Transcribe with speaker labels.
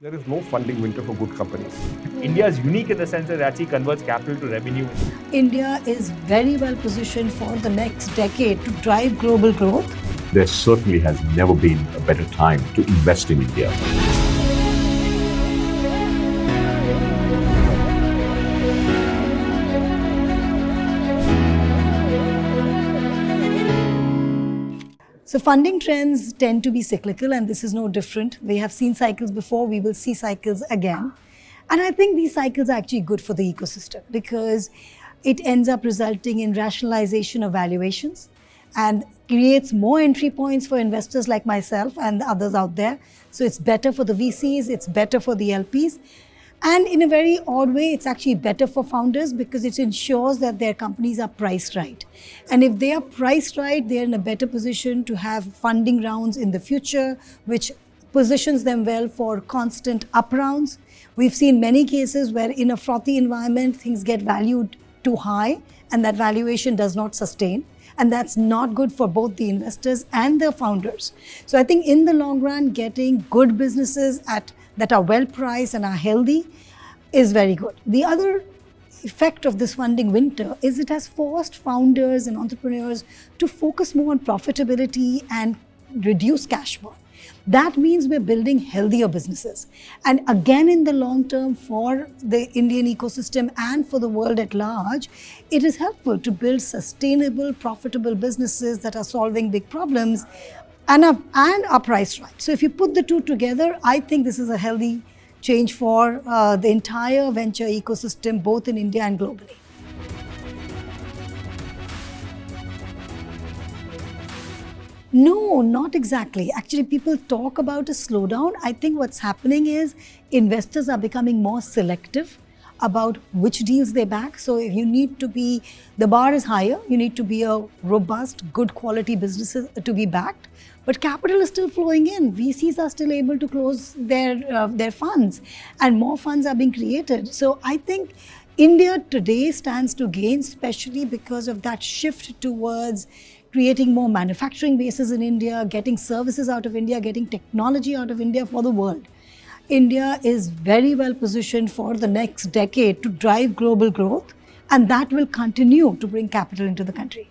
Speaker 1: There is no funding winter for good companies.
Speaker 2: India is unique in the sense that it actually converts capital to revenue.
Speaker 3: India is very well positioned for the next decade to drive global growth.
Speaker 4: There certainly has never been a better time to invest in India.
Speaker 3: So funding trends tend to be cyclical, and this is no different. We have seen cycles before, we will see cycles again. And I think these cycles are actually good for the ecosystem because it ends up resulting in rationalization of valuations and creates more entry points for investors like myself and others out there. So it's better for the VCs, it's better for the LPs. And in a very odd way, it's actually better for founders because it ensures that their companies are priced right. And if they are priced right, they're in a better position to have funding rounds in the future, which positions them well for constant up rounds. We've seen many cases where in a frothy environment, things get valued too high and that valuation does not sustain. And that's not good for both the investors and the founders. So I think in the long run, getting good businesses that are well priced and are healthy is very good. The other effect of this funding winter is it has forced founders and entrepreneurs to focus more on profitability and reduce cash burn. That means we're building healthier businesses. And again, in the long term for the Indian ecosystem and for the world at large, it is helpful to build sustainable, profitable businesses that are solving big problems and are priced right. So if you put the two together, I think this is a healthy change for the entire venture ecosystem, both in India and globally. No, not exactly. Actually, people talk about a slowdown. I think what's happening is investors are becoming more selective about which deals they back. So if you need to be, the bar is higher. You need to be a robust, good quality business to be backed. But capital is still flowing in. VCs are still able to close their funds and more funds are being created. So I think India today stands to gain, especially because of that shift towards creating more manufacturing bases in India, getting services out of India, getting technology out of India for the world. India is very well positioned for the next decade to drive global growth, and that will continue to bring capital into the country.